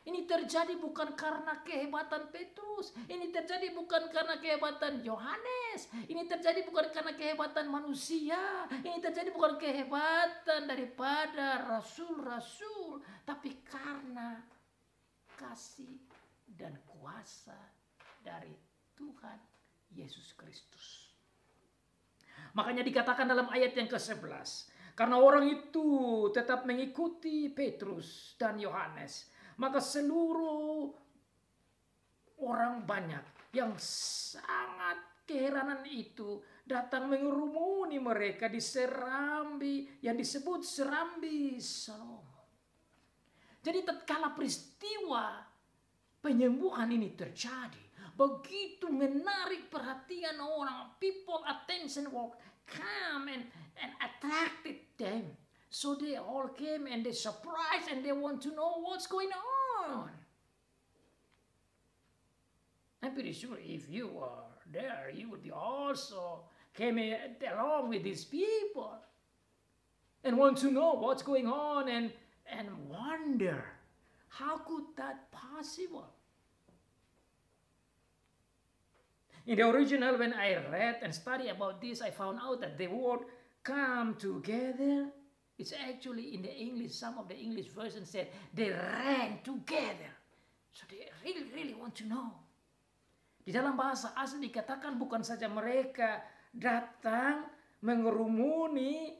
Ini terjadi bukan karena kehebatan Petrus. Ini terjadi bukan karena kehebatan Yohanes. Ini terjadi bukan karena kehebatan manusia. Ini terjadi bukan kehebatan daripada rasul-rasul. Tapi karena kasih dan kuasa dari Tuhan Yesus Kristus. Makanya dikatakan dalam ayat yang ke-11. Karena orang itu tetap mengikuti Petrus dan Yohanes, maka seluruh orang banyak yang sangat keheranan itu datang mengerumuni mereka di serambi yang disebut serambi Salomo. Jadi tatkala peristiwa penyembuhan ini terjadi, begitu menarik perhatian orang, people attention will come and attracted them. So they all came and they surprised and they want to know what's going on. I'm pretty sure if you were there, you would be also came along with these people and want to know what's going on and wonder, how could that possible? In the original, when I read and studied about this, I found out that the word come together, it's actually in the English, some of the English versions said they ran together. So they really want to know. Di dalam bahasa asli dikatakan bukan saja mereka datang mengerumuni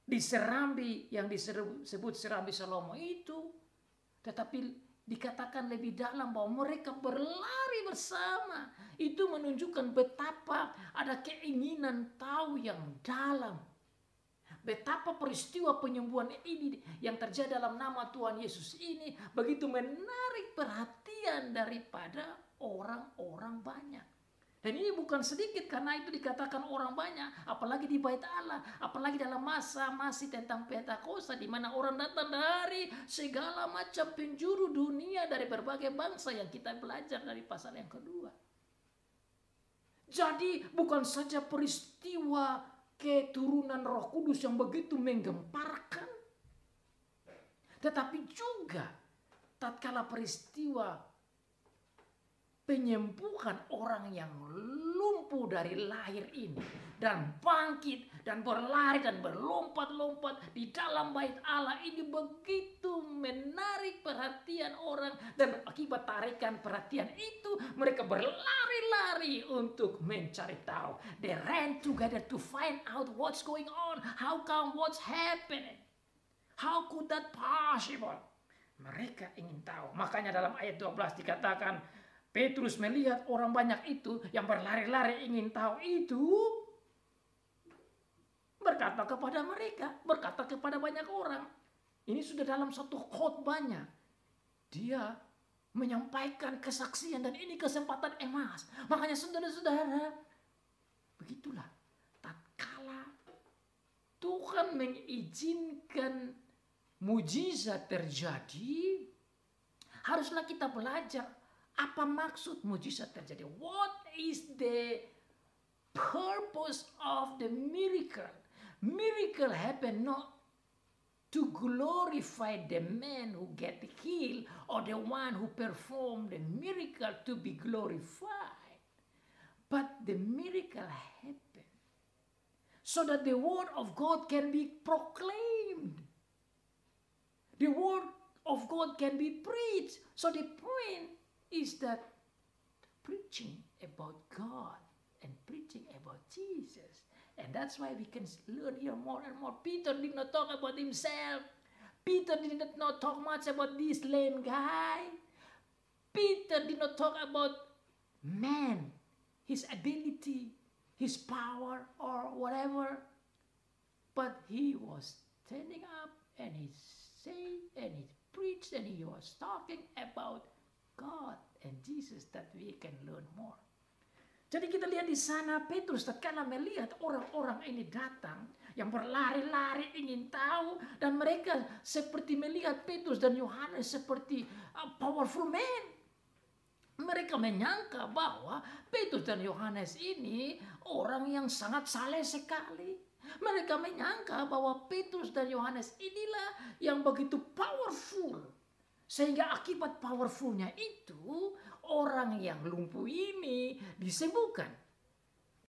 di serambi yang disebut serambi Salomo itu, tetapi dikatakan lebih dalam bahwa mereka berlari bersama. Itu menunjukkan betapa ada keinginan tahu yang dalam. Betapa peristiwa penyembuhan ini yang terjadi dalam nama Tuhan Yesus ini begitu menarik perhatian daripada orang-orang banyak. Dan ini bukan sedikit, karena itu dikatakan orang banyak, apalagi di Bait Allah, apalagi dalam masa masih tentang Pentakosta, di mana orang datang dari segala macam penjuru dunia, dari berbagai bangsa yang kita belajar dari pasal yang kedua. Jadi bukan saja peristiwa keturunan Roh Kudus yang begitu menggemparkan, tetapi juga tatkala peristiwa penyembuhan orang yang lumpuh dari lahir ini dan bangkit dan berlari dan berlompat-lompat di dalam Bait Allah ini begitu menarik perhatian orang, dan akibat tarikan perhatian itu mereka berlari-lari untuk mencari tahu. They ran together to find out what's going on, how come, what's happening, how could that possible. Mereka ingin tahu. Makanya dalam ayat 12 dikatakan Petrus melihat orang banyak itu yang berlari-lari ingin tahu itu, berkata kepada mereka, berkata kepada banyak orang. Ini sudah dalam satu khotbahnya. Dia menyampaikan kesaksian, dan ini kesempatan emas. Makanya saudara-saudara, begitulah tatkala Tuhan mengizinkan mujizat terjadi, haruslah kita belajar apa maksud mujizat terjadi. What is the purpose of the miracle? Miracle happen not to glorify the man who get healed or the one who performed the miracle to be glorified. But the miracle happen so that the word of God can be proclaimed. The word of God can be preached. So the point is that preaching about God and preaching about Jesus. And that's why we can learn here more and more. Peter did not talk about himself. Peter did not talk much about this lame guy. Peter did not talk about man, his ability, his power, or whatever. But he was standing up and he said and he preached and he was talking about God and Jesus, that we can learn more. Jadi kita lihat di sana Petrus tatkala melihat orang-orang ini datang yang berlari-lari ingin tahu, dan mereka seperti melihat Petrus dan Yohanes seperti powerful men. Mereka menyangka bahwa Petrus dan Yohanes ini orang yang sangat saleh sekali. Mereka menyangka bahwa Petrus dan Yohanes inilah yang begitu powerful. Sehingga akibat powerfulnya itu orang yang lumpuh ini disembuhkan.